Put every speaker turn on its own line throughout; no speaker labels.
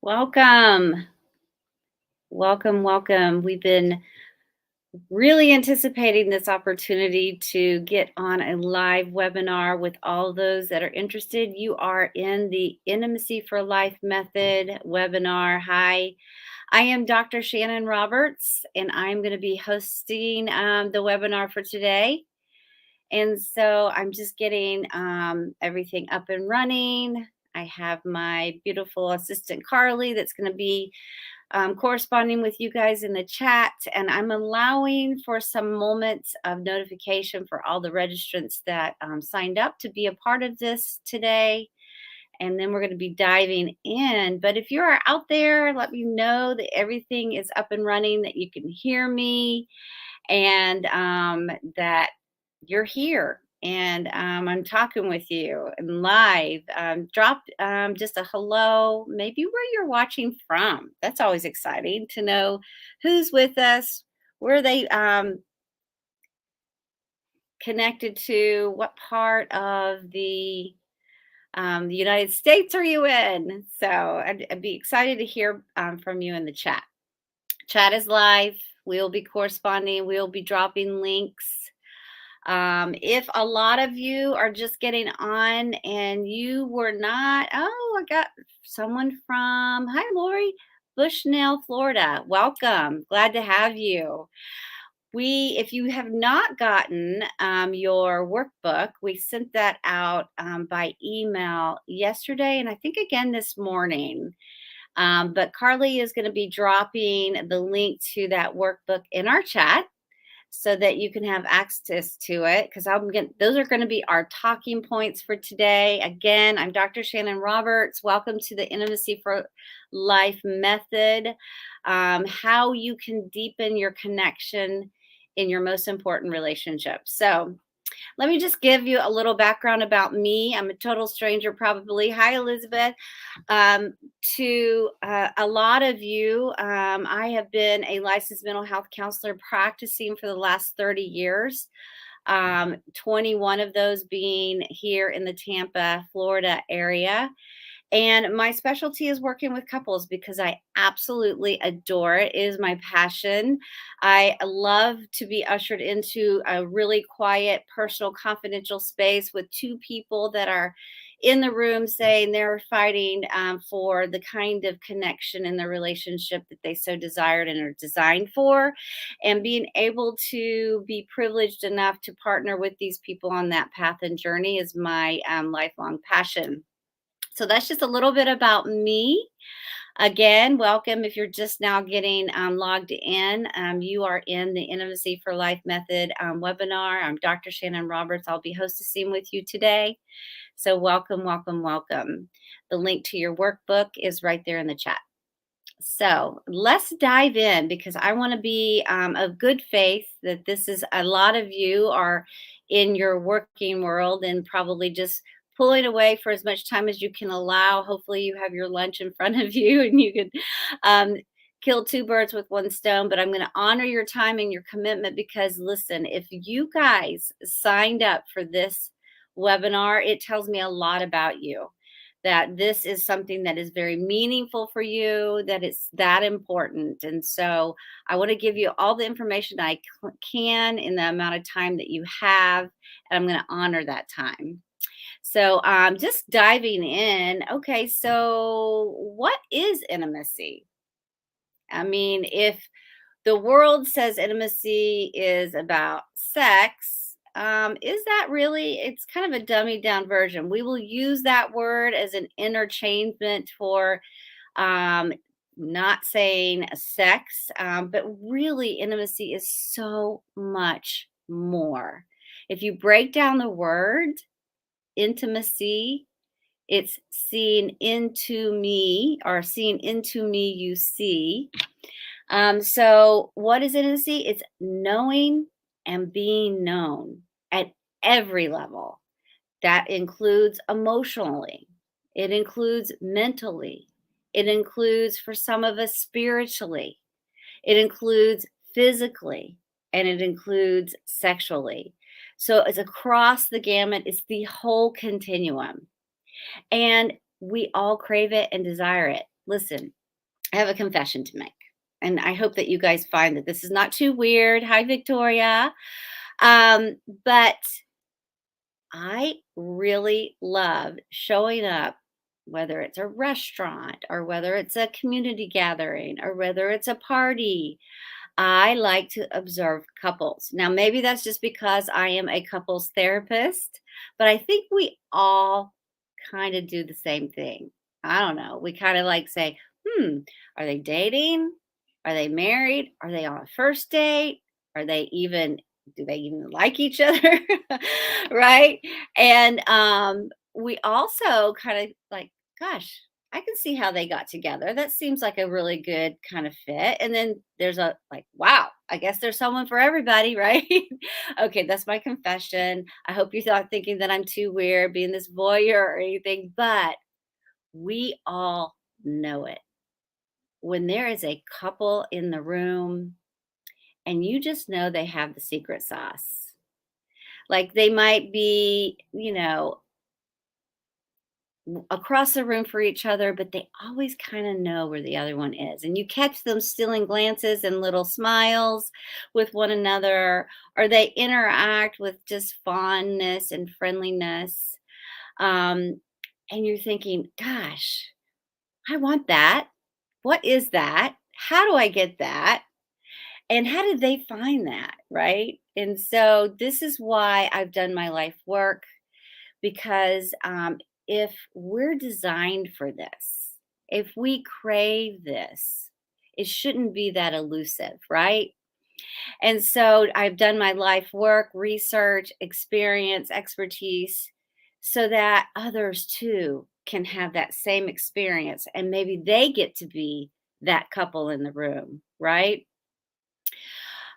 Welcome. Welcome, welcome. We've been really anticipating this opportunity to get on a live webinar with all those that are interested. You are in the Intimacy for Life Method webinar. Hi, I am Dr. Shannon Roberts, and I'm going to be hosting the webinar for today. And so I'm just getting everything up and running. I have my beautiful assistant Carly that's going to be corresponding with you guys in the chat, and I'm allowing for some moments of notification for all the registrants that signed up to be a part of this today. And then we're going to be diving in. But if you are out there, let me know that everything is up and running, that you can hear me, and that you're here. And I'm talking with you and live. Drop just a hello, maybe where you're watching from. That's always exciting to know who's with us, where they connected to, what part of the United States are you in? So I'd be excited to hear from you in the chat. Chat is live. We'll be corresponding. We'll be dropping links. If a lot of you are just getting on and you were not, I got someone from, hi, Lori, Bushnell, Florida. Welcome. Glad to have you. If you have not gotten your workbook, we sent that out by email yesterday and I think again this morning. But Carly is going to be dropping the link to that workbook in our chat so that you can have access to it, because those are going to be our talking points for today. Again, I'm Dr. Shannon Roberts. Welcome to the Intimacy for Life Method, how you can deepen your connection in your most important relationship. So let me just give you a little background about me. I'm a total stranger, probably. Hi, Elizabeth. To a lot of you, I have been a licensed mental health counselor practicing for the last 30 years, 21 of those being here in the Tampa, Florida area. And my specialty is working with couples because I absolutely adore it. It is my passion. I love to be ushered into a really quiet, personal, confidential space with two people that are in the room saying they're fighting for the kind of connection in the relationship that they so desired and are designed for. And being able to be privileged enough to partner with these people on that path and journey is my lifelong passion. So that's just a little bit about me. Again, welcome if you're just now getting logged in. You are in the Intimacy for Life Method webinar. I'm Dr. Shannon Roberts. I'll be hostessing with you today. So welcome, welcome, welcome. The link to your workbook is right there in the chat. So let's dive in, because I want to be of good faith that this is a lot of you are in your working world and probably just pulling away for as much time as you can allow. Hopefully you have your lunch in front of you and you can kill two birds with one stone. But I'm going to honor your time and your commitment, because listen, if you guys signed up for this webinar, it tells me a lot about you, that this is something that is very meaningful for you, that it's that important. And so I want to give you all the information I can in the amount of time that you have, and I'm going to honor that time. So just diving in. Okay, so what is intimacy? I mean, if the world says intimacy is about sex, is that really? It's kind of a dummied down version. We will use that word as an interchangement for not saying sex, but really intimacy is so much more. If you break down the word intimacy, it's seeing into me, or seeing into me you see. So what is intimacy? It's knowing and being known at every level. That includes emotionally, it includes mentally, it includes, for some of us, spiritually, it includes physically, and it includes sexually. So it's across the gamut, it's the whole continuum. And we all crave it and desire it. listen, I have a confession to make. And I hope that you guys find that this is not too weird. Hi, Victoria. But I really love showing up, whether it's a restaurant or whether it's a community gathering or whether it's a party. I like to observe couples. Now, maybe that's just because I am a couples therapist, but I think we all kind of do the same thing. I don't know. We kind of like say, are they dating? Are they married? Are they on a first date? Are they even, do they even like each other? Right. And we also kind of like, gosh, I can see how they got together. That seems like a really good kind of fit. And then there's a like, wow, I guess there's someone for everybody, right? Okay, that's my confession. I hope you're not thinking that I'm too weird being this voyeur or anything, but we all know it. When there is a couple in the room and you just know they have the secret sauce. Like they might be, across the room for each other, but they always kind of know where the other one is. And you catch them stealing glances and little smiles with one another, or they interact with just fondness and friendliness. Um, and you're thinking, gosh, I want that. What is that? How do I get that? And how did they find that? Right. And so this is why I've done my life work because if we're designed for this, if we crave this, it shouldn't be that elusive, right? And so I've done my life work, research, experience, expertise, so that others too can have that same experience and maybe they get to be that couple in the room, right?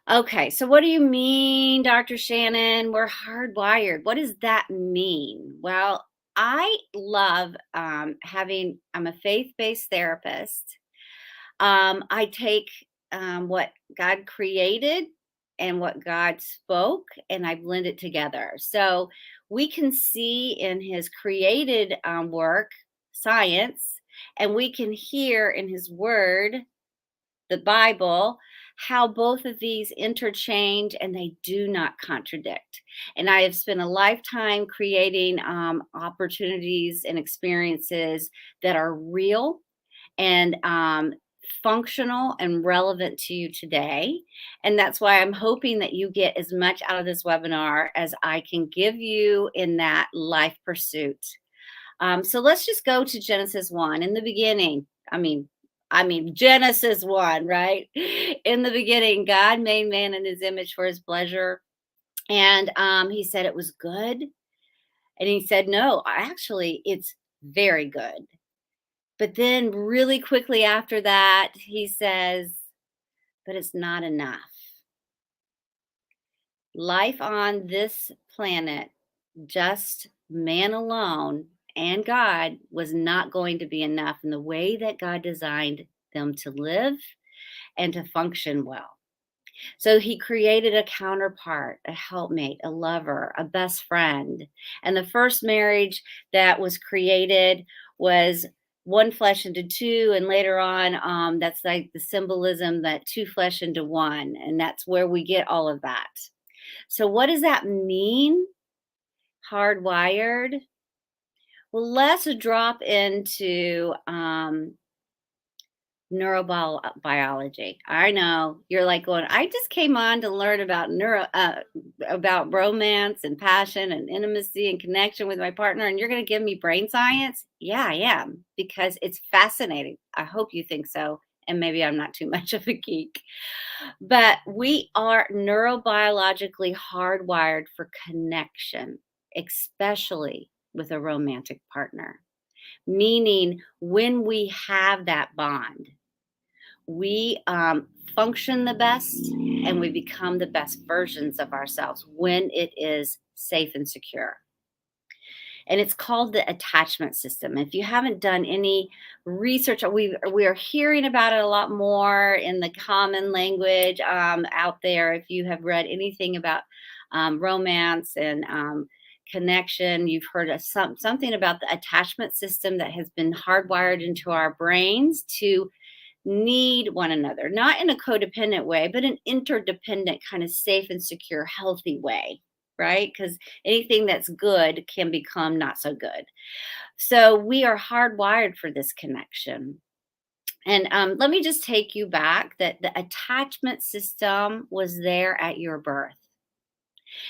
Okay, so what do you mean, Dr. Shannon? We're hardwired. What does that mean? Well, I love I'm a faith based therapist. I take what God created and what God spoke and I blend it together. So we can see in his created work, science, and we can hear in his word, the Bible, how both of these interchange and they do not contradict. And I have spent a lifetime creating opportunities and experiences that are real and functional and relevant to you today. And that's why I'm hoping that you get as much out of this webinar as I can give you in that life pursuit. So let's just go to Genesis 1. In the beginning, Genesis 1, right? In the beginning, God made man in his image for his pleasure. And he said it was good. And he said, no, actually, it's very good. But then, really quickly after that, he says, but it's not enough. Life on this planet, just man alone and God, was not going to be enough in the way that God designed them to live and to function well. So he created a counterpart, a helpmate, a lover, a best friend. And the first marriage that was created was one flesh into two. And later on, that's like the symbolism that two flesh into one. And that's where we get all of that. So, what does that mean? Hardwired. Well, let's drop into neurobiology. I know you're like going, I just came on to learn about about romance and passion and intimacy and connection with my partner, and you're going to give me brain science. Yeah, I am, because it's fascinating. I hope you think so, and maybe I'm not too much of a geek, but we are neurobiologically hardwired for connection, especially with a romantic partner, meaning when we have that bond, we function the best and we become the best versions of ourselves when it is safe and secure. And it's called the attachment system. If you haven't done any research, we are hearing about it a lot more in the common language out there. If you have read anything about romance and connection. You've heard of something about the attachment system that has been hardwired into our brains to need one another, not in a codependent way, but an interdependent, kind of safe and secure, healthy way, right? Because anything that's good can become not so good. So we are hardwired for this connection. And let me just take you back that the attachment system was there at your birth,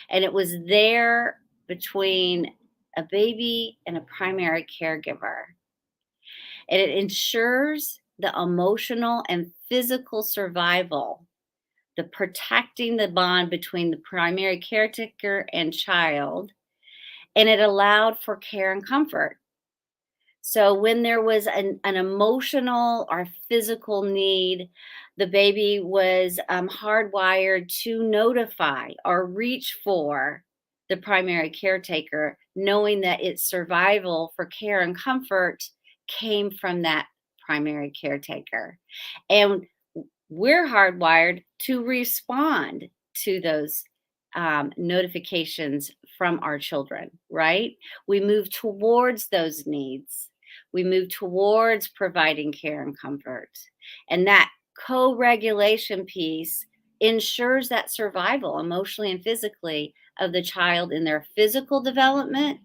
and it was there between a baby and a primary caregiver. And it ensures the emotional and physical survival, the protecting the bond between the primary caretaker and child, and it allowed for care and comfort. So when there was an emotional or physical need, the baby was hardwired to notify or reach for the primary caretaker, knowing that its survival for care and comfort came from that primary caretaker. And we're hardwired to respond to those notifications from our children, right? We move towards those needs. We move towards providing care and comfort. And that co regulation piece ensures that survival emotionally and physically of the child in their physical development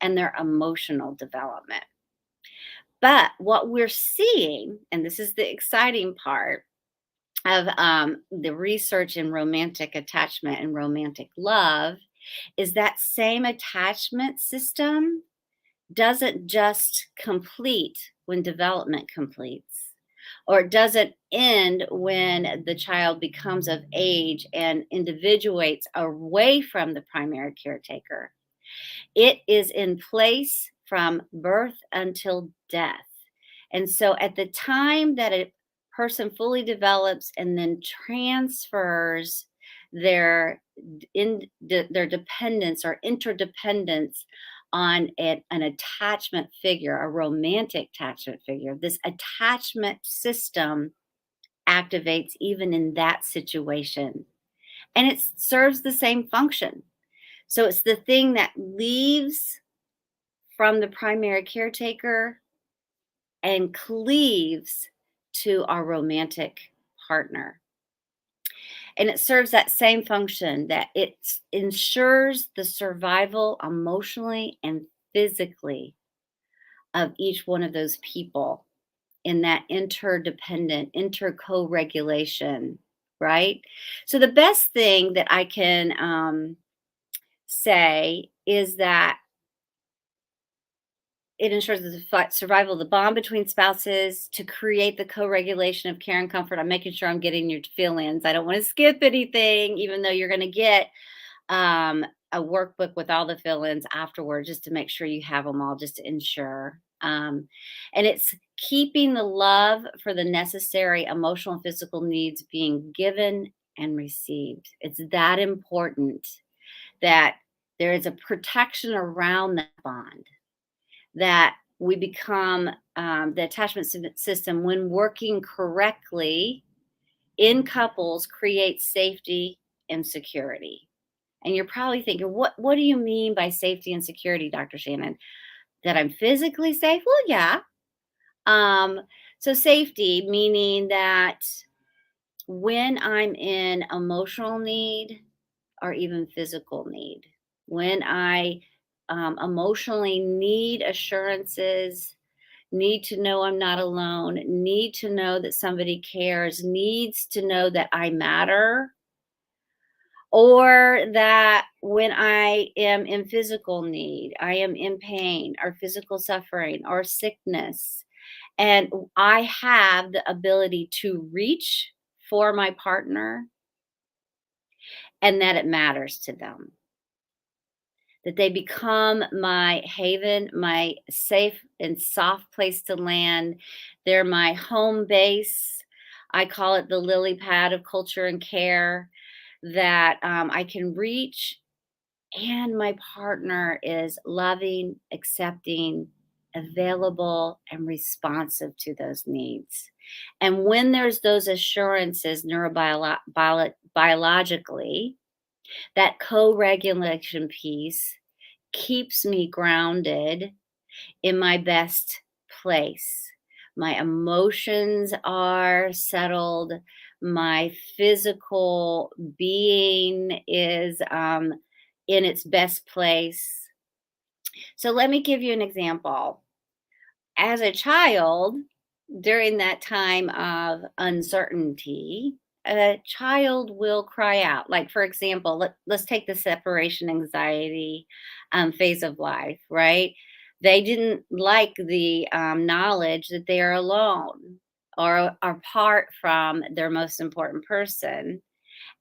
and their emotional development. But what we're seeing, and this is the exciting part, of the research in romantic attachment and romantic love is that same attachment system doesn't just complete when development completes, or it doesn't end when the child becomes of age and individuates away from the primary caretaker. It is in place from birth until death. And so at the time that a person fully develops and then transfers their their dependence or interdependence on an attachment figure, a romantic attachment figure, this attachment system activates even in that situation. And it serves the same function. So it's the thing that leaves from the primary caretaker and cleaves to our romantic partner. And it serves that same function, that it ensures the survival emotionally and physically of each one of those people in that interdependent, interco-regulation, right? So the best thing that I can say is that it ensures the survival of the bond between spouses to create the co-regulation of care and comfort. I'm making sure I'm getting your fill-ins. I don't want to skip anything, even though you're going to get a workbook with all the fill-ins afterward, just to make sure you have them all, just to ensure. And it's keeping the love for the necessary emotional and physical needs being given and received. It's that important that there is a protection around that bond, that we become the attachment system, when working correctly in couples, creates safety and security. And you're probably thinking, what do you mean by safety and security, Dr. Shannon? That I'm physically safe? Well, yeah. So safety, meaning that when I'm in emotional need or even physical need, when I emotionally need assurances, need to know I'm not alone, need to know that somebody cares, needs to know that I matter, or that when I am in physical need, I am in pain or physical suffering or sickness, and I have the ability to reach for my partner and that it matters to them, that they become my haven, my safe and soft place to land. They're my home base. I call it the lily pad of culture and care, that I can reach, and my partner is loving, accepting, available, and responsive to those needs. And when there's those assurances neurobiologically, that co regulation piece keeps me grounded in my best place. My emotions are settled. My physical being is in its best place. So let me give you an example. As a child, during that time of uncertainty, a child will cry out. Like, for example, let's take the separation anxiety phase of life, right? They didn't like the knowledge that they are alone or are apart from their most important person.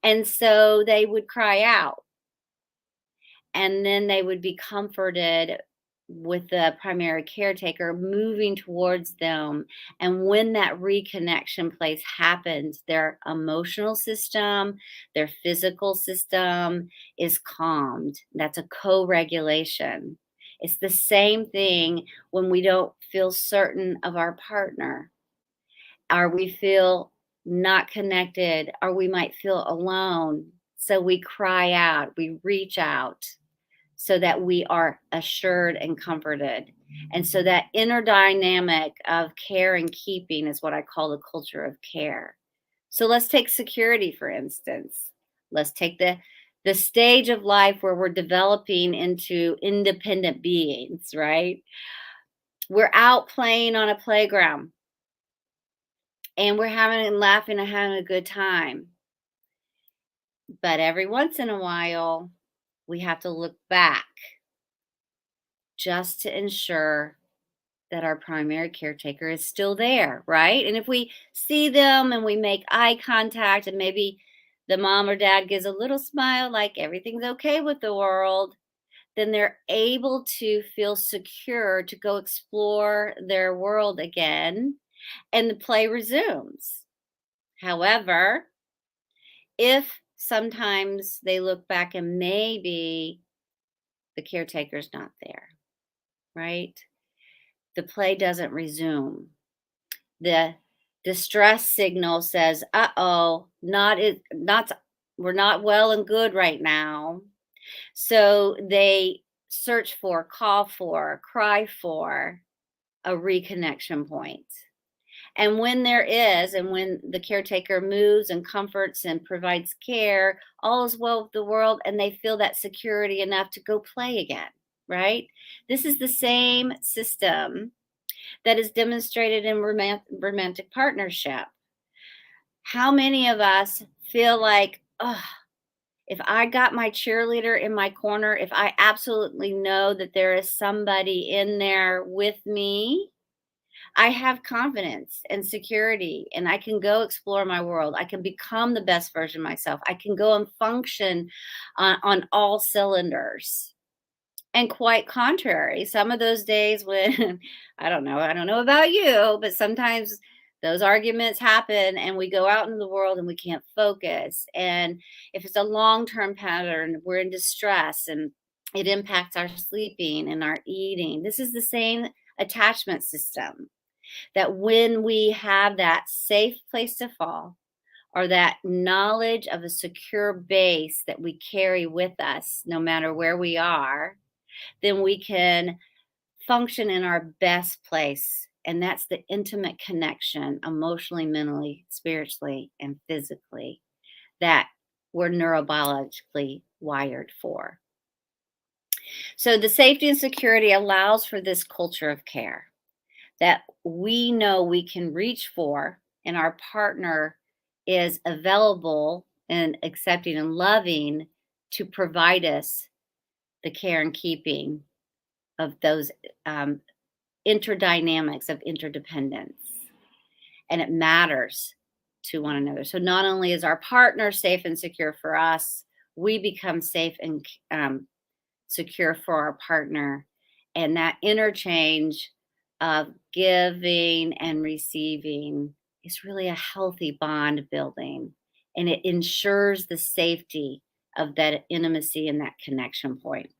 And so they would cry out, and then they would be comforted with the primary caretaker moving towards them. And when that reconnection place happens, their emotional system, their physical system is calmed. That's a co-regulation. It's the same thing when we don't feel certain of our partner, or we feel not connected, or we might feel alone. So we cry out, we reach out so that we are assured and comforted. And so that inner dynamic of care and keeping is what I call the culture of care. So let's take security, for instance. Let's take the stage of life where we're developing into independent beings, right? We're out playing on a playground and we're having and laughing and having a good time. But every once in a while, we have to look back just to ensure that our primary caretaker is still there, right? And if we see them and we make eye contact and maybe the mom or dad gives a little smile like everything's okay with the world, then they're able to feel secure to go explore their world again and the play resumes. However, if sometimes they look back and maybe the caretaker's not there, right? The play doesn't resume. The distress signal says, "Uh-oh, not we're not well and good right now." So they search for, call for, cry for a reconnection point. And when there is, and when the caretaker moves and comforts and provides care, all is well with the world, and they feel that security enough to go play again, right? This is the same system that is demonstrated in romantic partnership. How many of us feel like, oh, if I got my cheerleader in my corner, if I absolutely know that there is somebody in there with me, I have confidence and security, and I can go explore my world. I can become the best version of myself. I can go and function on all cylinders. And quite contrary, some of those days when I don't know about you, but sometimes those arguments happen and we go out into the world and we can't focus. And if it's a long-term pattern, we're in distress and it impacts our sleeping and our eating. This is the same attachment system, that when we have that safe place to fall, or that knowledge of a secure base that we carry with us no matter where we are, then we can function in our best place. And that's the intimate connection, emotionally, mentally, spiritually, and physically, that we're neurobiologically wired for. So the safety and security allows for this culture of care that we know we can reach for, and our partner is available and accepting and loving to provide us the care and keeping of those interdynamics of interdependence. And it matters to one another. So not only is our partner safe and secure for us, we become safe and secure for our partner. And that interchange of giving and receiving is really a healthy bond building. And it ensures the safety of that intimacy and that connection point.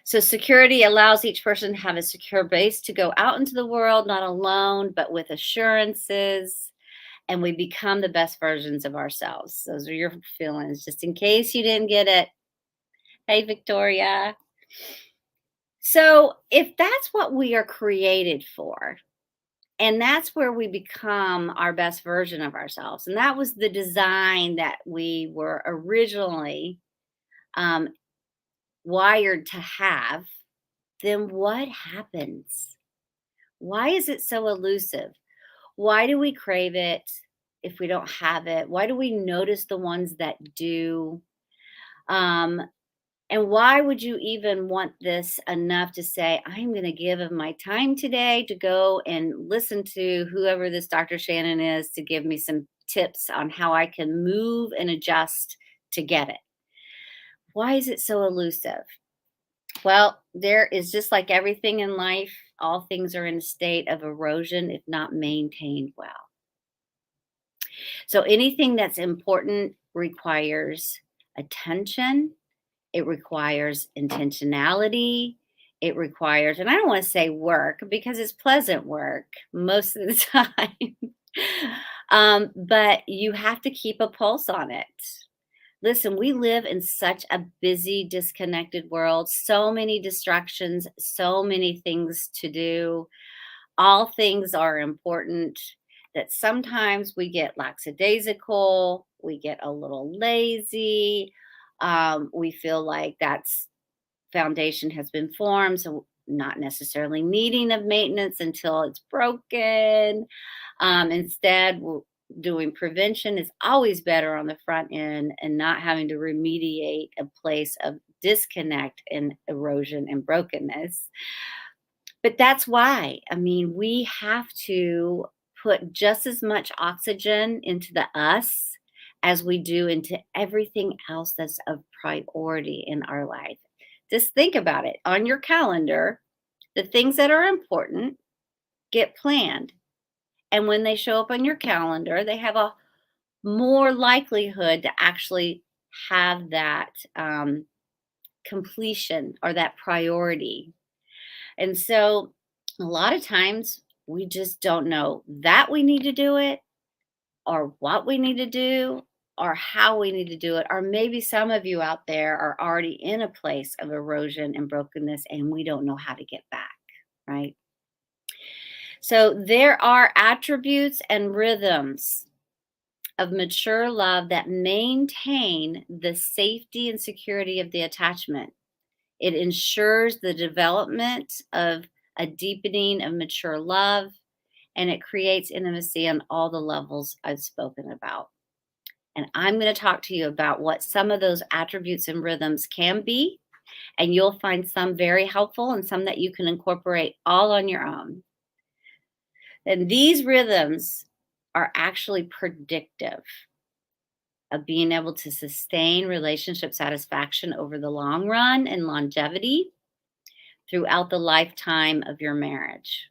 So security allows each person to have a secure base to go out into the world, not alone, but with assurances. And we become the best versions of ourselves. Those are your feelings, just in case you didn't get it. Hey, Victoria. So, if that's what we are created for, and that's where we become our best version of ourselves, and that was the design that we were originally um, wired to have, then what happens? Why is it so elusive? Why do we crave it if we don't have it? Why do we notice the ones that do? Um, And why would you even want this enough to say, I'm going to give of my time today to go and listen to whoever this Dr. Shannon is to give me some tips on how I can move and adjust to get it? Why is it so elusive? Well, there is just like everything in life, all things are in a state of erosion if not maintained well. So anything that's important requires attention. It requires intentionality. It requires, and I don't want to say work because it's pleasant work most of the time. But you have to keep a pulse on it. Listen, we live in such a busy, disconnected world, so many distractions, so many things to do. All things are important that sometimes we get lackadaisical, we get a little lazy, we feel like that's foundation has been formed, so not necessarily needing of maintenance until it's broken. Instead, doing prevention is always better on the front end and not having to remediate a place of disconnect and erosion and brokenness. But that's why, I mean, we have to put just as much oxygen into the us as we do into everything else that's of priority in our life. Just think about it. On your calendar, the things that are important get planned. And when they show up on your calendar, they have a more likelihood to actually have that completion or that priority. And so a lot of times we just don't know that we need to do it or what we need to do or how we need to do it. Or maybe some of you out there are already in a place of erosion and brokenness and we don't know how to get back, right? So there are attributes and rhythms of mature love that maintain the safety and security of the attachment. It ensures the development of a deepening of mature love, and it creates intimacy on all the levels I've spoken about. And I'm going to talk to you about what some of those attributes and rhythms can be, and you'll find some very helpful and some that you can incorporate all on your own. And these rhythms are actually predictive of being able to sustain relationship satisfaction over the long run and longevity throughout the lifetime of your marriage.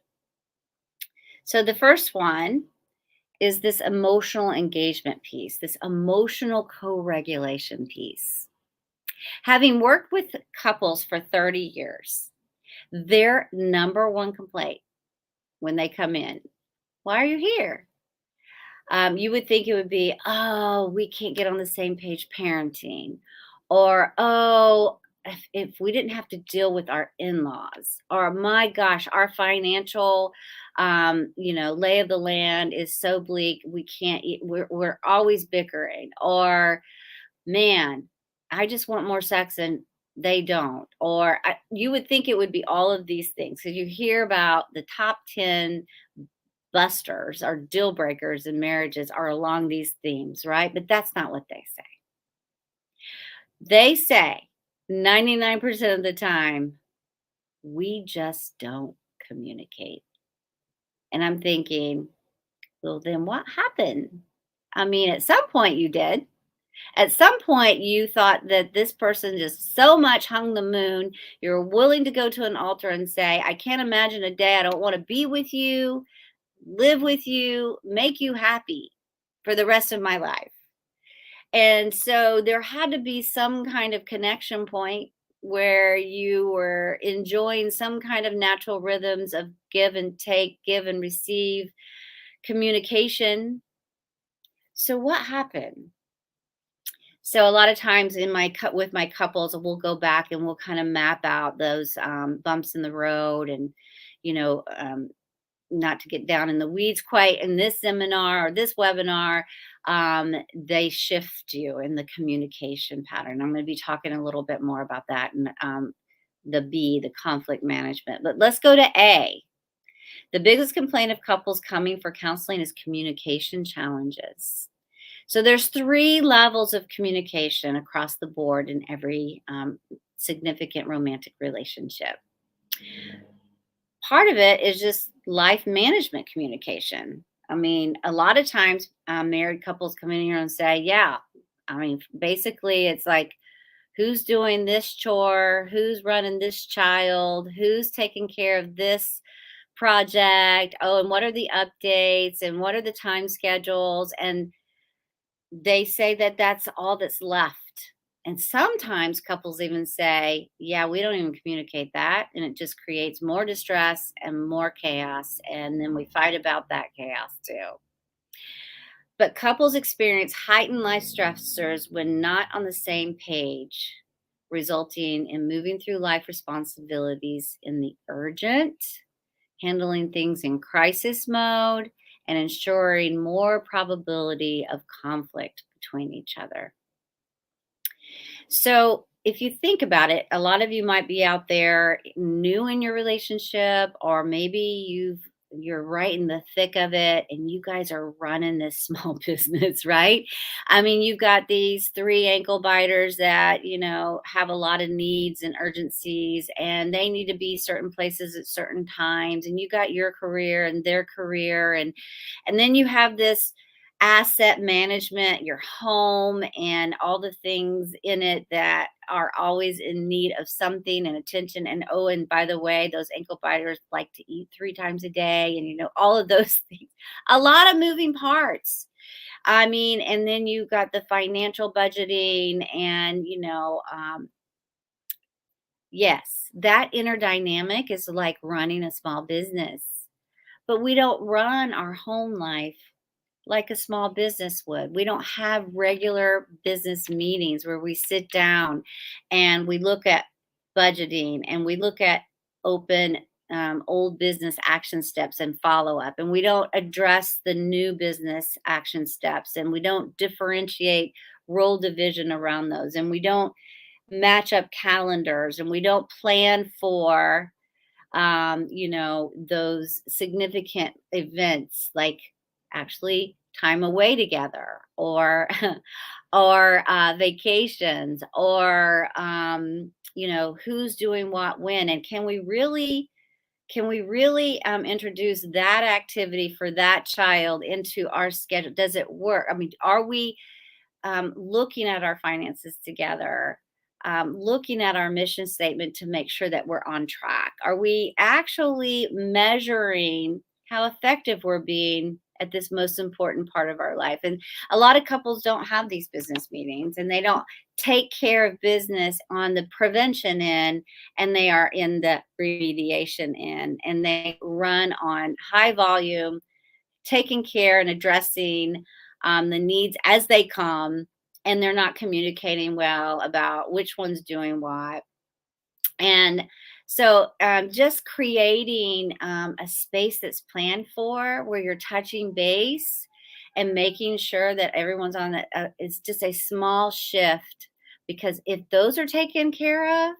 So the first one is this emotional engagement piece, this emotional co regulation piece. Having worked with couples for 30 years, their number one complaint when they come in, why are you here? You would think it would be, oh, we can't get on the same page parenting, or oh, if we didn't have to deal with our in-laws, or my gosh, our financial, lay of the land is so bleak, we can't eat, we're always bickering, or man, I just want more sex and they don't, or you would think it would be all of these things because you hear about the top 10 busters or deal breakers in marriages are along these themes, right? But that's not what they say. They say 99% of the time, we just don't communicate. And I'm thinking, well, then what happened? I mean, at some point you did. At some point, you thought that this person just so much hung the moon. You're willing to go to an altar and say, I can't imagine a day I don't want to be with you, live with you, make you happy for the rest of my life. And so there had to be some kind of connection point where you were enjoying some kind of natural rhythms of give and take, give and receive, communication. So what happened? So a lot of times in my with my couples, we'll go back and we'll kind of map out those bumps in the road, and you know, not to get down in the weeds quite in this seminar or this webinar, they shift you in the communication pattern. I'm going to be talking a little bit more about that, and the B, the conflict management. But let's go to A. The biggest complaint of couples coming for counseling is communication challenges. So there's three levels of communication across the board in every significant romantic relationship. Part of it is just life management communication. I mean, a lot of times married couples come in here and say, yeah, I mean, basically it's like, who's doing this chore? Who's running this child? Who's taking care of this project? Oh, and what are the updates? And what are the time schedules? And they say that that's all that's left. And sometimes couples even say, yeah, we don't even communicate that. And it just creates more distress and more chaos. And then we fight about that chaos too. But couples experience heightened life stressors when not on the same page, resulting in moving through life responsibilities in the urgent, handling things in crisis mode, and ensuring more probability of conflict between each other. So, if you think about it, a lot of you might be out there new in your relationship, or maybe you're right in the thick of it and you guys are running this small business, right? I mean, you've got these three ankle biters that, have a lot of needs and urgencies, and they need to be certain places at certain times, and you got your career and their career, and then you have this asset management, your home, and all the things in it that are always in need of something and attention. And oh, and by the way, those ankle biters like to eat 3 times a day, and all of those things. A lot of moving parts. I mean, and then you got the financial budgeting, and yes, that inner dynamic is like running a small business. But we don't run our home life like a small business would. We don't have regular business meetings where we sit down and we look at budgeting, and we look at open old business action steps and follow up. And we don't address the new business action steps, and we don't differentiate role division around those. And we don't match up calendars, and we don't plan for those significant events, like actually time away together, or or vacations, or who's doing what when, and can we really introduce that activity for that child into our schedule? Does it work? I mean, are we looking at our finances together, looking at our mission statement to make sure that we're on track? Are we actually measuring how effective we're being at this most important part of our life? And a lot of couples don't have these business meetings, and they don't take care of business on the prevention end, and they are in the remediation end, and they run on high volume, taking care and addressing the needs as they come, and they're not communicating well about which one's doing what. And so, just creating a space that's planned for, where you're touching base and making sure that everyone's on that, it's just a small shift, because if those are taken care of,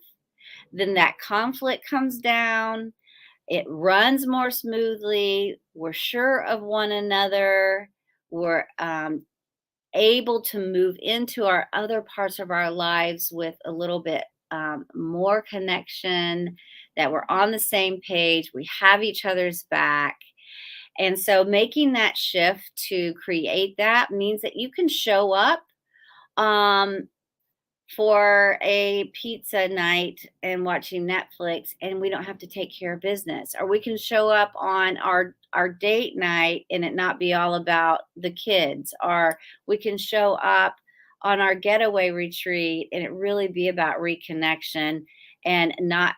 then that conflict comes down, it runs more smoothly. We're sure of one another. We're able to move into our other parts of our lives with a little bit more connection, that we're on the same page. We have each other's back. And so making that shift to create that means that you can show up um, for a pizza night and watching Netflix, and we don't have to take care of business. Or we can show up on our date night and it not be all about the kids. Or we can show up on our getaway retreat and it really be about reconnection, and not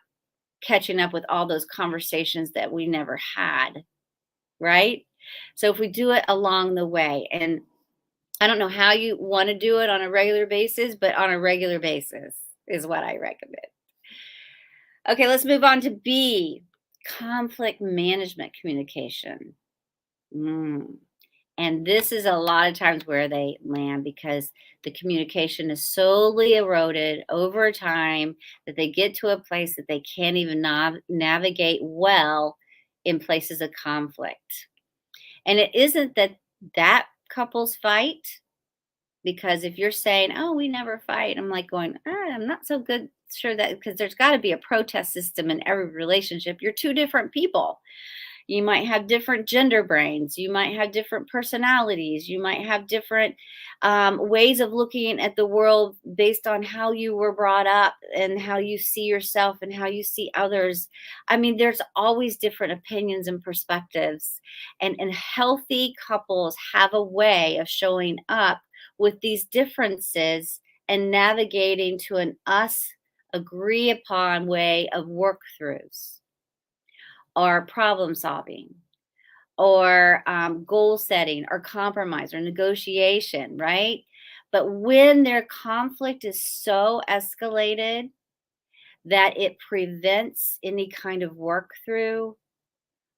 catching up with all those conversations that we never had, right? So if we do it along the way, and I don't know how you want to do it on a regular basis, but on a regular basis is what I recommend. Okay, let's move on to B, conflict management communication. Mm. And this is a lot of times where they land because the communication is solely eroded over time that they get to a place that they can't even navigate well in places of conflict. And it isn't that that couples fight, because if you're saying, "Oh, we never fight," I'm like going, I'm not so good sure that, because there's got to be a protest system in every relationship. You're two different people. You might have different gender brains. You might have different personalities. You might have different ways of looking at the world based on how you were brought up and how you see yourself and how you see others. I mean, there's always different opinions and perspectives. And healthy couples have a way of showing up with these differences and navigating to an us agree upon way of work throughs or problem solving or goal setting or compromise or negotiation, right? But when their conflict is so escalated that it prevents any kind of work through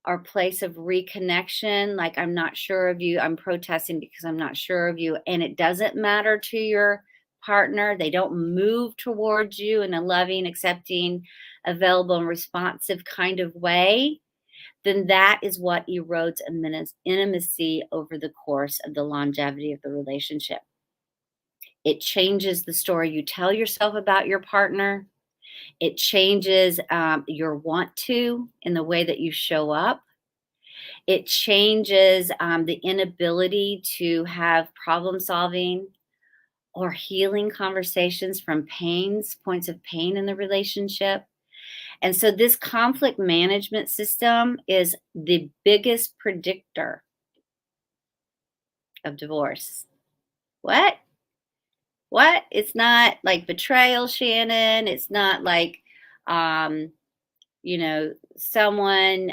or place of reconnection, like I'm not sure of you, I'm protesting because I'm not sure of you, and it doesn't matter to your partner, they don't move towards you in a loving, accepting, available, and responsive kind of way, then that is what erodes intimacy over the course of the longevity of the relationship. It changes the story you tell yourself about your partner. It changes your want to in the way that you show up. It changes the inability to have problem solving or healing conversations from points of pain in the relationship. And so, this conflict management system is the biggest predictor of divorce. What? What? It's not like betrayal, Shannon. It's not like, um, someone,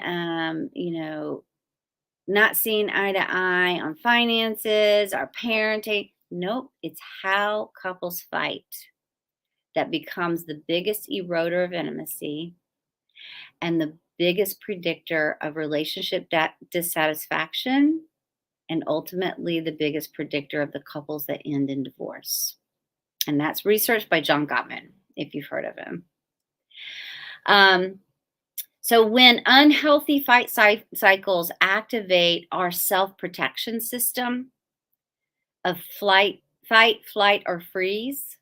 not seeing eye to eye on finances or parenting. Nope. It's how couples fight that becomes the biggest eroder of intimacy and the biggest predictor of relationship dissatisfaction, and ultimately the biggest predictor of the couples that end in divorce. And that's research by John Gottman, if you've heard of him. So when unhealthy fight cycles activate our self-protection system of fight, flight, or freeze,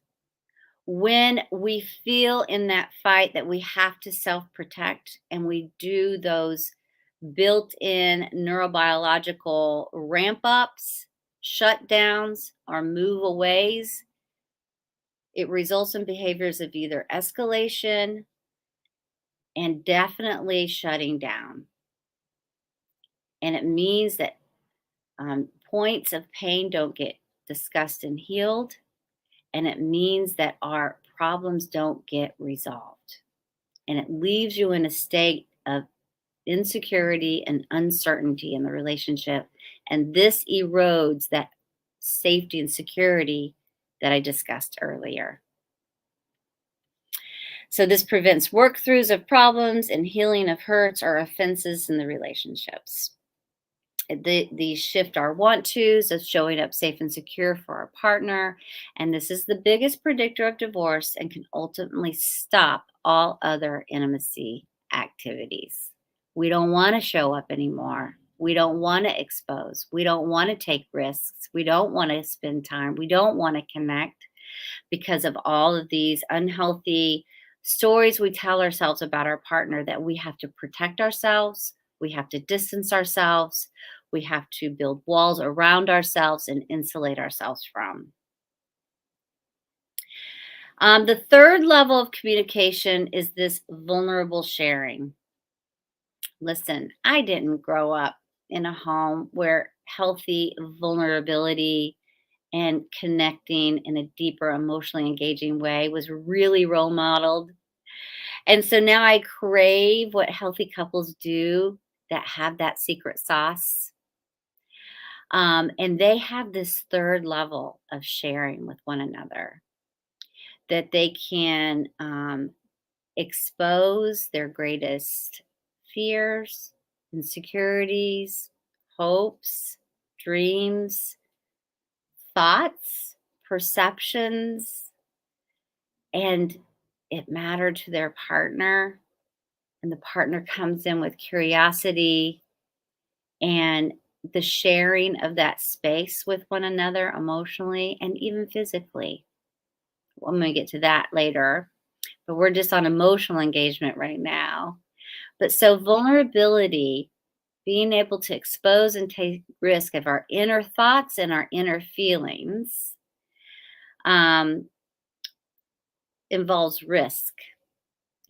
when we feel in that fight that we have to self-protect and we do those built-in neurobiological ramp ups, shutdowns, or move aways, it results in behaviors of either escalation and definitely shutting down. And it means that points of pain don't get discussed and healed. And it means that our problems don't get resolved. And it leaves you in a state of insecurity and uncertainty in the relationship. And this erodes that safety and security that I discussed earlier. So this prevents work throughs of problems and healing of hurts or offenses in the relationships. These shift our want tos of showing up safe and secure for our partner. And this is the biggest predictor of divorce and can ultimately stop all other intimacy activities. We don't want to show up anymore. We don't want to expose. We don't want to take risks. We don't want to spend time. We don't want to connect because of all of these unhealthy stories we tell ourselves about our partner, that we have to protect ourselves, we have to distance ourselves, we have to build walls around ourselves and insulate ourselves from. The third level of communication is this vulnerable sharing. Listen, I didn't grow up in a home where healthy vulnerability and connecting in a deeper, emotionally engaging way was really role modeled. And so now I crave what healthy couples do that have that secret sauce. And they have this third level of sharing with one another that they can expose their greatest fears, insecurities, hopes, dreams, thoughts, perceptions, and it mattered to their partner. And the partner comes in with curiosity and the sharing of that space with one another emotionally and even physically. Well, I'm going to get to that later, but we're just on emotional engagement right now. But so vulnerability, being able to expose and take risk of our inner thoughts and our inner feelings, um, involves risk.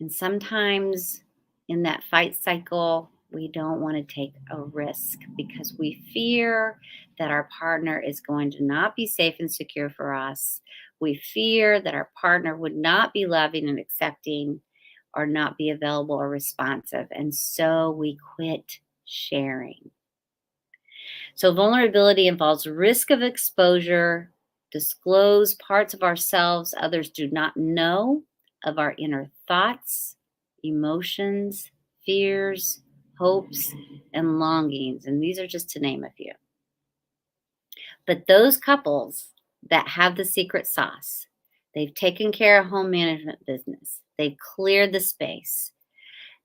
And sometimes in that fight cycle, we don't want to take a risk because we fear that our partner is going to not be safe and secure for us. We fear that our partner would not be loving and accepting or not be available or responsive. And so we quit sharing. So vulnerability involves risk of exposure, disclose parts of ourselves others do not know, of our inner thoughts, emotions, fears, hopes, and longings. And these are just to name a few. But those couples that have the secret sauce, they've taken care of home management business, they've cleared the space,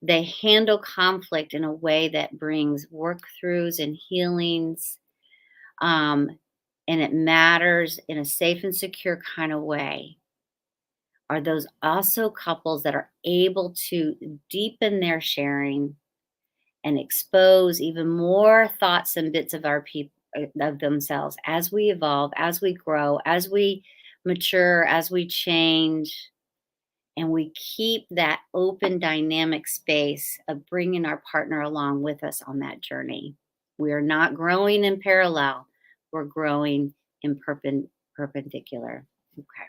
they handle conflict in a way that brings work throughs and healings, um, and it matters in a safe and secure kind of way. Are those also couples that are able to deepen their sharing and expose even more thoughts and bits of our people of themselves as we evolve, as we grow, as we mature, as we change, and we keep that open dynamic space of bringing our partner along with us on that journey. We are not growing in parallel, we're growing in perpendicular. Okay.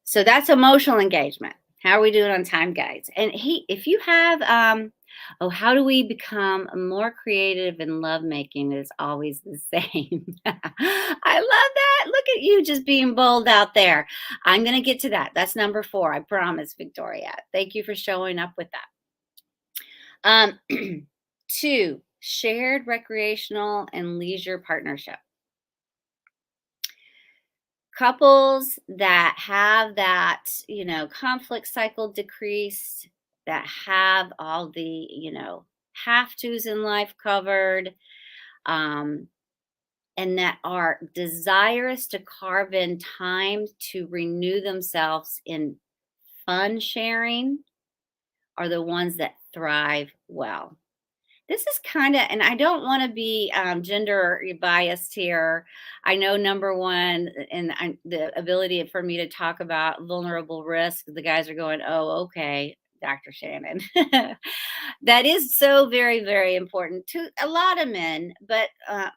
So that's emotional engagement. How are we doing on time, guys? And hey, if you have, how do we become more creative in lovemaking is always the same. I love that. Look at you just being bold out there. I'm going to get to that. That's number 4. I promise, Victoria. Thank you for showing up with that. 2, shared recreational and leisure partnership. Couples that have that, conflict cycle decreased, that have all the, have tos in life covered, um, and that are desirous to carve in time to renew themselves in fun sharing are the ones that thrive well. This is kind of, and I don't want to be gender biased here. I know number one, and the ability for me to talk about vulnerable risk, the guys are going, oh, okay, Dr. Shannon. That is so very, very important to a lot of men, but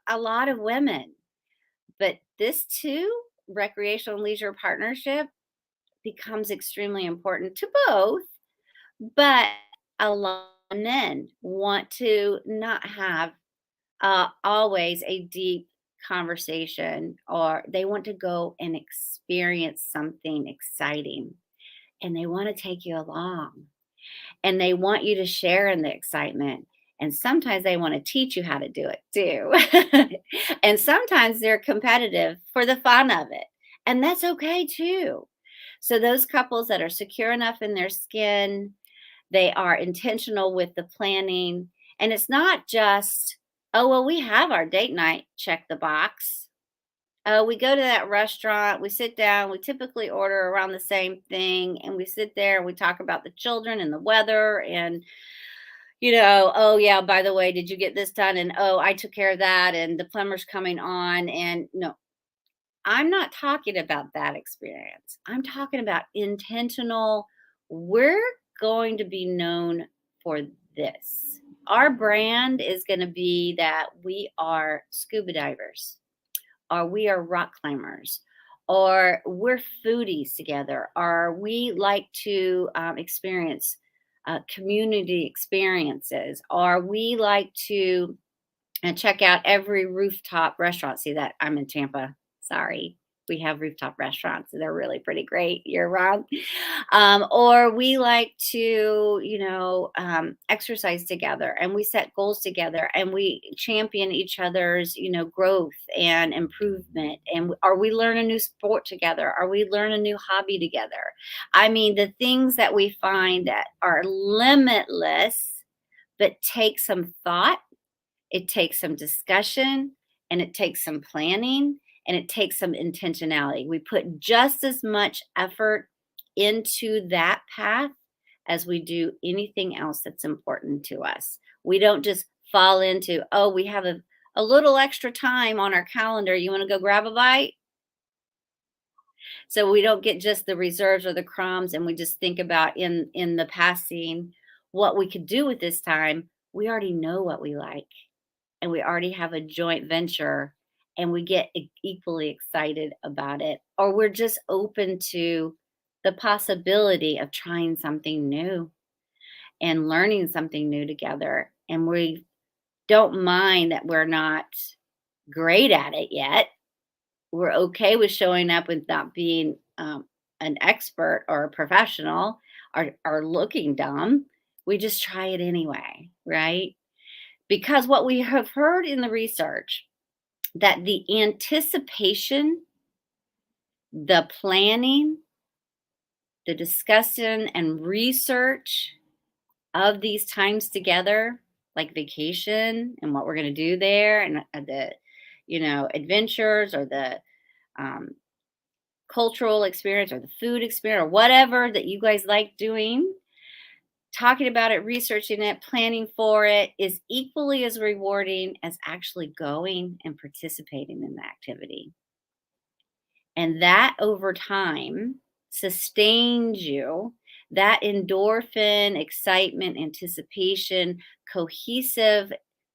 a lot of women. But this too, recreational leisure partnership becomes extremely important to both, but a lot of men want to not have always a deep conversation, or they want to go and experience something exciting and they want to take you along and they want you to share in the excitement. And sometimes they want to teach you how to do it too. And sometimes they're competitive for the fun of it. And that's okay too. So, those couples that are secure enough in their skin, they are intentional with the planning. And it's not just, oh, well, we have our date night, check the box. Oh, we go to that restaurant, we sit down, we typically order around the same thing, and we sit there and we talk about the children and the weather and, oh, yeah, by the way, did you get this done? And, oh, I took care of that, and the plumber's coming on. And no, I'm not talking about that experience. I'm talking about intentional, we're going to be known for this. Our brand is going to be that we are scuba divers, or we are rock climbers, or we're foodies together, or we like to experience community experiences, or we like to and check out every rooftop restaurant. See that I'm in Tampa. Sorry. We have rooftop restaurants. They're really pretty great year round. Or we like to, exercise together and we set goals together and we champion each other's, growth and improvement. Or we learn a new sport together, or we learn a new hobby together. I mean, the things that we find that are limitless, but take some thought, it takes some discussion, and it takes some planning, and it takes some intentionality. We put just as much effort into that path as we do anything else that's important to us. We don't just fall into, oh, we have a little extra time on our calendar. You want to go grab a bite? So we don't get just the reserves or the crumbs, and we just think about in the passing what we could do with this time. We already know what we like, and we already have a joint venture, and we get equally excited about it, or we're just open to the possibility of trying something new and learning something new together, and we don't mind that we're not great at it yet. We're okay with showing up with not being an expert or a professional, or looking dumb. We just try it anyway, right? Because what we have heard in the research, that the anticipation, the planning, the discussion and research of these times together, like vacation and what we're going to do there, and the adventures, or the um, cultural experience, or the food experience, or whatever that you guys like doing, talking about it, researching it, planning for it is equally as rewarding as actually going and participating in the activity. And that over time sustains you. That endorphin, excitement, anticipation, cohesive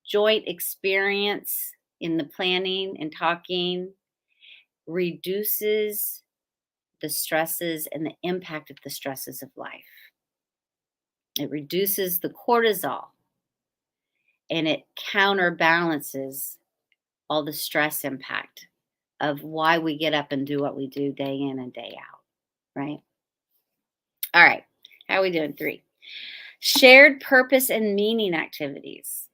joint experience in the planning and talking reduces the stresses and the impact of the stresses of life. It reduces the cortisol, and it counterbalances all the stress impact of why we get up and do what we do day in and day out, right? All right. How are we doing? 3. Shared purpose and meaning activities.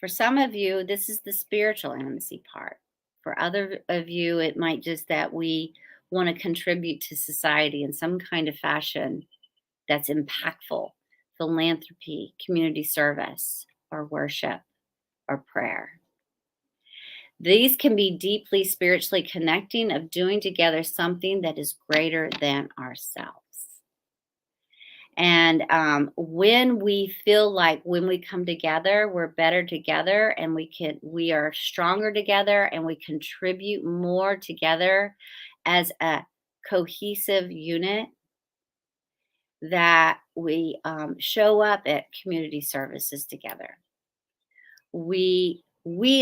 For some of you, this is the spiritual intimacy part. For other of you, it might just that we want to contribute to society in some kind of fashion that's impactful: philanthropy, community service, or worship, or prayer. These can be deeply spiritually connecting, of doing together something that is greater than ourselves. And when we feel like when we come together, we're better together, and we are stronger together, and we contribute more together as a cohesive unit, that we show up at community services together. We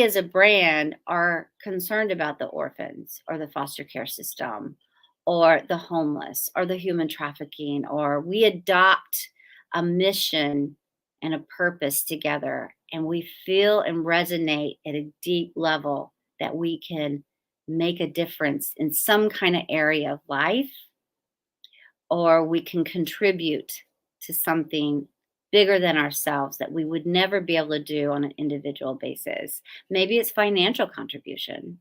as a brand are concerned about the orphans, or the foster care system, or the homeless, or the human trafficking, or we adopt a mission and a purpose together, and we feel and resonate at a deep level that we can make a difference in some kind of area of life, or we can contribute to something bigger than ourselves that we would never be able to do on an individual basis. Maybe it's financial contribution.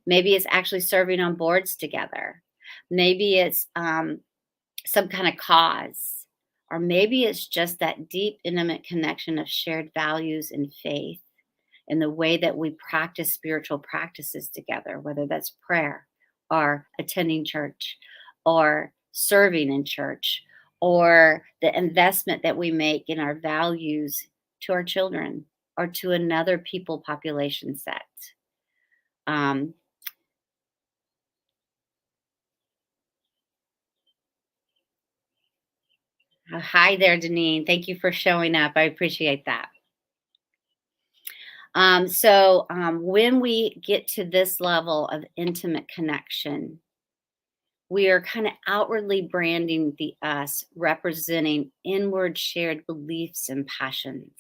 Maybe it's actually serving on boards together. Maybe it's some kind of cause. Or maybe it's just that deep, intimate connection of shared values and faith in the way that we practice spiritual practices together, whether that's prayer, or attending church, or serving in church, or the investment that we make in our values to our children, or to another people population set. Um, Hi there, Deneen. Thank you for showing up. I appreciate that. When we get to this level of intimate connection, we are kind of outwardly branding the us, representing inward shared beliefs and passions.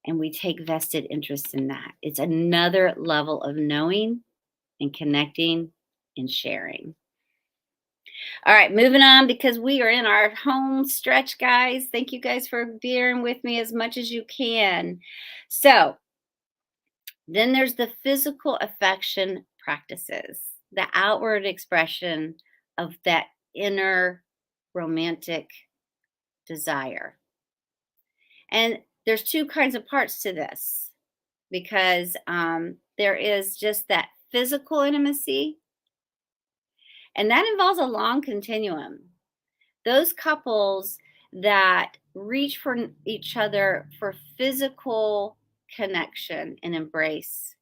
and we take vested interest in that. It's another level of knowing and connecting and sharing. All right, moving on because we are in our home stretch, guys. Thank you guys for bearing with me as much as you can. So, then there's the physical affection practices, the outward expression of that inner romantic desire. And there's two kinds of parts to this because there is just that physical intimacy, and that involves a long continuum. Those couples that reach for each other for physical connection and embrace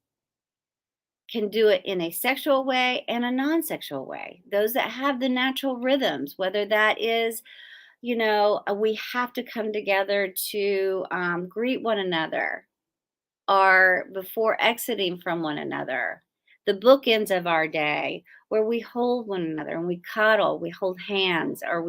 can do it in a sexual way and a non-sexual way. Those that have the natural rhythms, whether that is, we have to come together to greet one another or before exiting from one another, the bookends of our day where we hold one another and we cuddle, we hold hands, or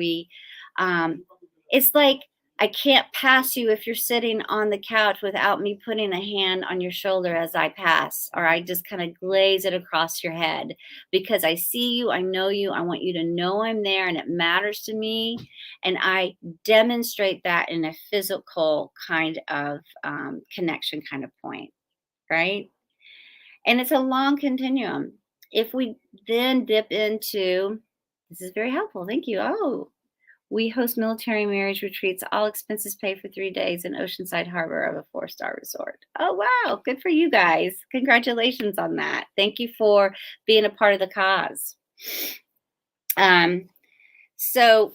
um, it's like I can't pass you if you're sitting on the couch without me putting a hand on your shoulder as I pass, or I just kind of glaze it across your head because I see you, I know you, I want you to know I'm there and it matters to me. And I demonstrate that in a physical kind of connection kind of point, right? And it's a long continuum. If we then dip into, this is very helpful. Thank you. Oh, we host military marriage retreats, all expenses paid for 3 days in Oceanside Harbor of a 4-star resort. Oh, wow. Good for you guys. Congratulations on that. Thank you for being a part of the cause. So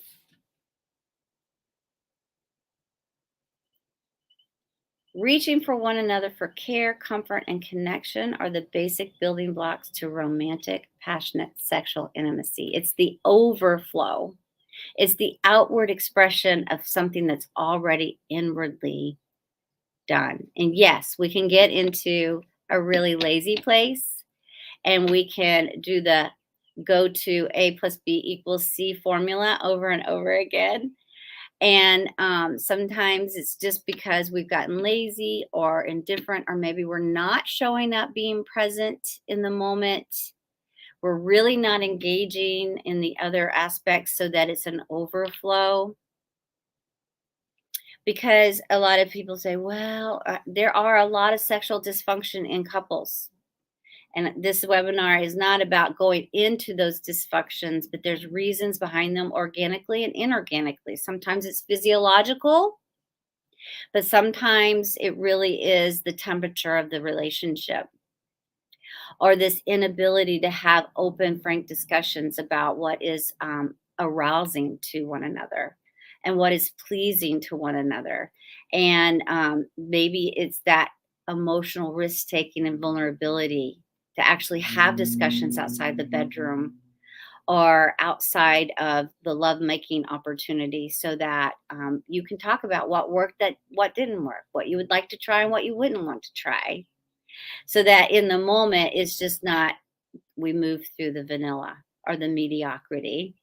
reaching for one another for care, comfort, and connection are the basic building blocks to romantic, passionate sexual intimacy. It's the overflow. It's the outward expression of something that's already inwardly done. And yes, we can get into a really lazy place and we can do the go to A plus B equals C formula over and over again. And sometimes it's just because we've gotten lazy or indifferent, or maybe we're not showing up being present in the moment. We're really not engaging in the other aspects so that it's an overflow. Because a lot of people say, well, there are a lot of sexual dysfunction in couples. And this webinar is not about going into those dysfunctions, but there's reasons behind them organically and inorganically. Sometimes it's physiological, but sometimes it really is the temperature of the relationship or this inability to have open, frank discussions about what is arousing to one another and what is pleasing to one another. And maybe it's that emotional risk taking and vulnerability to actually have discussions outside the bedroom or outside of the lovemaking opportunity so that you can talk about what worked, that what didn't work, what you would like to try and what you wouldn't want to try, so that in the moment it's just not we move through the vanilla or the mediocrity.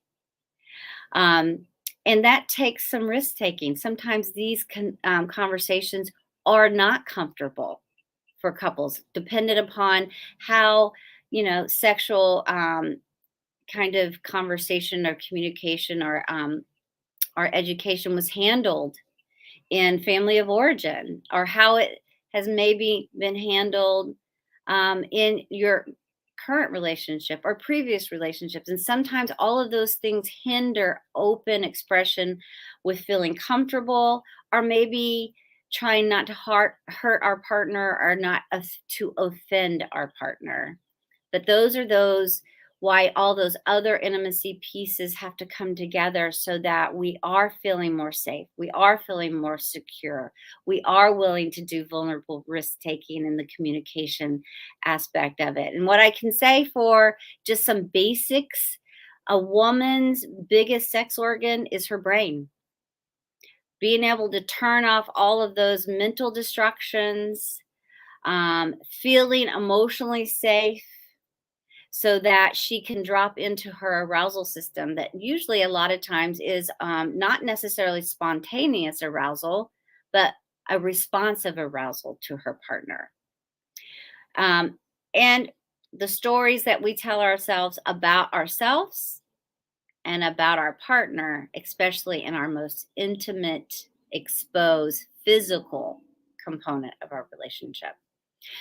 And that takes some risk taking. Sometimes these conversations are not comfortable for couples, dependent upon how sexual kind of conversation or communication or education was handled in family of origin, or how it has maybe been handled in your current relationship or previous relationships. And sometimes all of those things hinder open expression with feeling comfortable, or maybe trying not to hurt our partner or not to offend our partner. But those are why all those other intimacy pieces have to come together so that we are feeling more safe. We are feeling more secure. We are willing to do vulnerable risk taking in the communication aspect of it. And what I can say for just some basics, a woman's biggest sex organ is her brain. Being able to turn off all of those mental distractions, feeling emotionally safe, so that she can drop into her arousal system that usually a lot of times is not necessarily spontaneous arousal, but a response of arousal to her partner. Um, and the stories that we tell ourselves about ourselves and about our partner, especially in our most intimate, exposed, physical component of our relationship.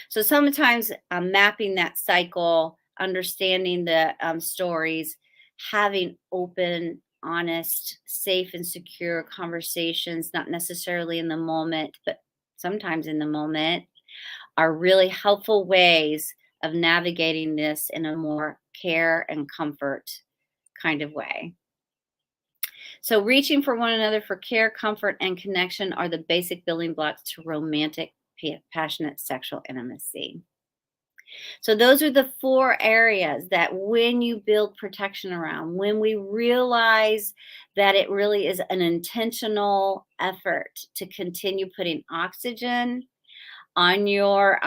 So sometimes mapping that cycle, understanding the stories, having open, honest, safe, and secure conversations, not necessarily in the moment, but sometimes in the moment, are really helpful ways of navigating this in a more care and comfort kind of way. So, reaching for one another for care, comfort, and connection are the basic building blocks to romantic, passionate sexual intimacy. So, those are the four areas that when you build protection around, when we realize that it really is an intentional effort to continue putting oxygen on your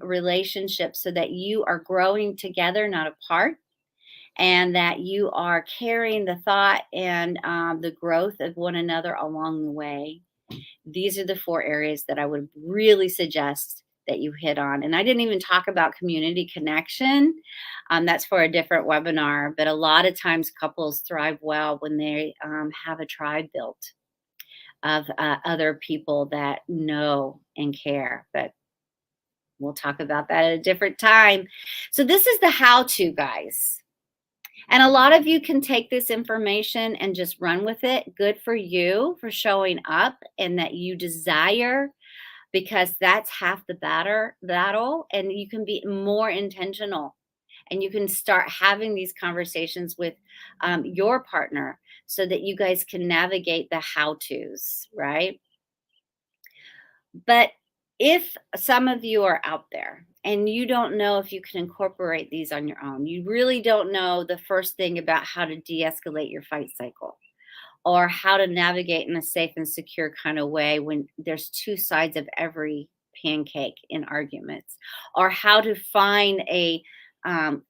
relationship so that you are growing together, not apart, and that you are carrying the thought and the growth of one another along the way. These are the four areas that I would really suggest that you hit on. And I didn't even talk about community connection. That's for a different webinar. But a lot of times couples thrive well when they have a tribe built of other people that know and care. But we'll talk about that at a different time. So this is the how-to, guys. And a lot of you can take this information and just run with it. Good for you for showing up and that you desire, because that's half the battle. And you can be more intentional and you can start having these conversations with your partner so that you guys can navigate the how-tos, right? But if some of you are out there and you don't know if you can incorporate these on your own, you really don't know the first thing about how to de escalate your fight cycle or how to navigate in a safe and secure kind of way when there's two sides of every pancake in arguments, or how to find a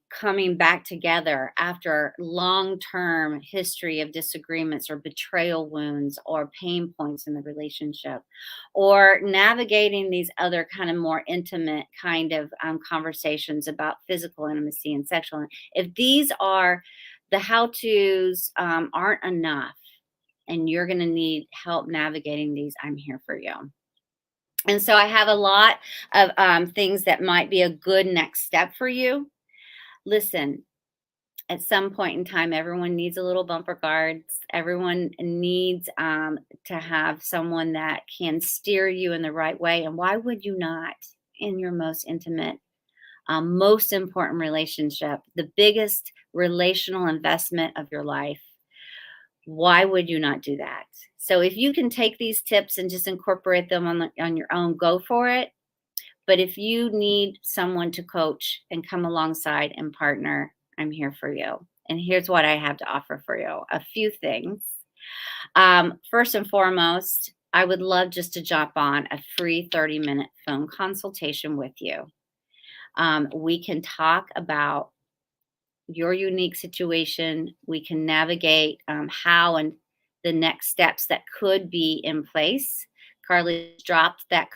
coming back together after long-term history of disagreements or betrayal wounds or pain points in the relationship, or navigating these other kind of more intimate kind of conversations about physical intimacy and sexual. If these are the how-tos aren't enough and you're going to need help navigating these, I'm here for you. And so I have a lot of things that might be a good next step for you. Listen, at some point in time, everyone needs a little bumper guards. Everyone needs to have someone that can steer you in the right way. And why would you not in your most intimate, most important relationship, the biggest relational investment of your life? Why would you not do that? So if you can take these tips and just incorporate them on your own, go for it. But if you need someone to coach and come alongside and partner, I'm here for you. And here's what I have to offer for you. A few things. First and foremost, I would love just to jump on a free 30-minute phone consultation with you. We can talk about your unique situation. We can navigate how and the next steps that could be in place. Carly dropped that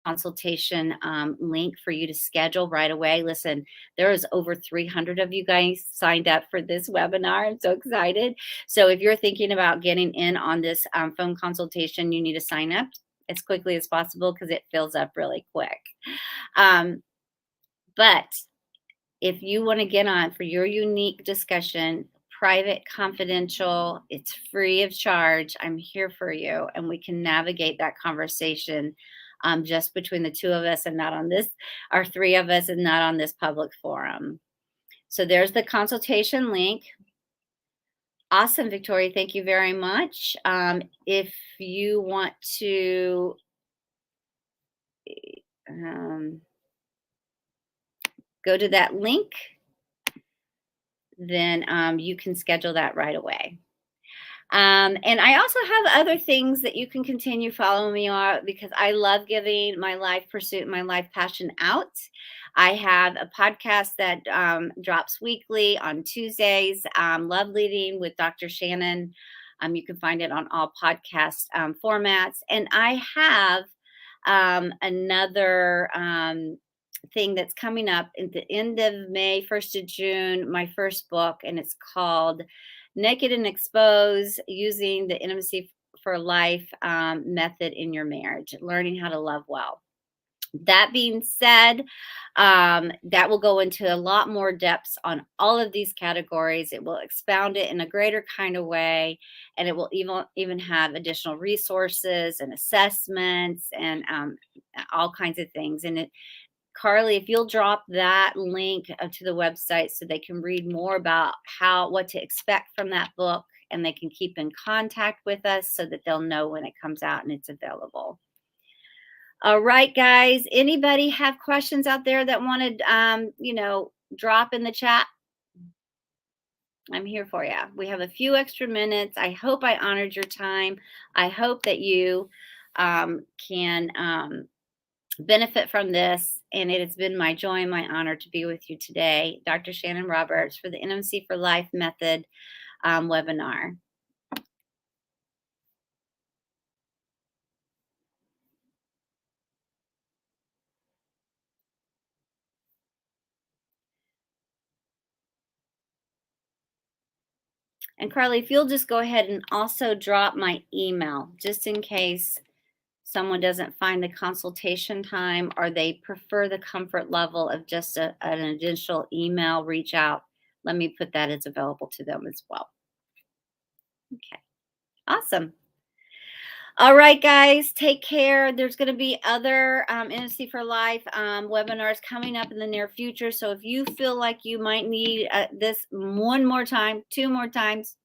consultation link for you to schedule right away. Listen, there is over 300 of you guys signed up for this webinar. I'm so excited. So if you're thinking about getting in on this phone consultation, you need to sign up as quickly as possible because it fills up really quick. But if you want to get on for your unique discussion, private, confidential, it's free of charge. I'm here for you. And we can navigate that conversation just between the two of us and not on this, or three of us and not on this public forum. So there's the consultation link. Awesome, Victoria. Thank you very much. If you want to go to that link, then you can schedule that right away. And I also have other things that you can continue following me on because I love giving my life pursuit, my life passion out. I have a podcast that drops weekly on Tuesdays, Love Leading with Dr. Shannon. You can find it on all podcast formats. And I have Another thing that's coming up at the end of May, 1st of June, my first book, and it's called Naked and Exposed, Using the Intimacy for Life Method in Your Marriage, Learning How to Love Well. That being said, that will go into a lot more depths on all of these categories. It will expound it in a greater kind of way, and it will even have additional resources and assessments and all kinds of things. And Carly, if you'll drop that link to the website so they can read more about what to expect from that book, and they can keep in contact with us so that they'll know when it comes out and it's available. All right, guys. Anybody have questions out there that wanted, drop in the chat? I'm here for you. We have a few extra minutes. I hope I honored your time. I hope that you can benefit from this. And it has been my joy and my honor to be with you today, Dr. Shannon Roberts, for the Intimacy for Life Method webinar. And Carly, if you'll just go ahead and also drop my email, just in case someone doesn't find the consultation time or they prefer the comfort level of just an initial email reach out, let me put that as available to them as well. Okay, awesome. All right, guys, take care. There's going to be other Intimacy for Life webinars coming up in the near future. So if you feel like you might need this one more time, two more times,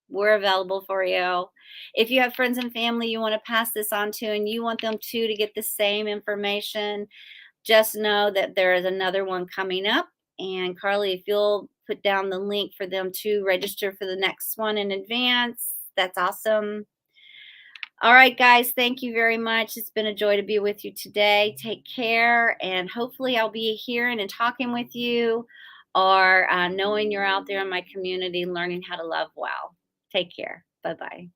we're available for you. If you have friends and family you want to pass this on to and you want them to get the same information, just know that there is another one coming up. And Carly, if you'll put down the link for them to register for the next one in advance, that's awesome. All right, guys, thank you very much. It's been a joy to be with you today. Take care, and hopefully I'll be hearing and talking with you, or knowing you're out there in my community learning how to love well. Take care. Bye-bye.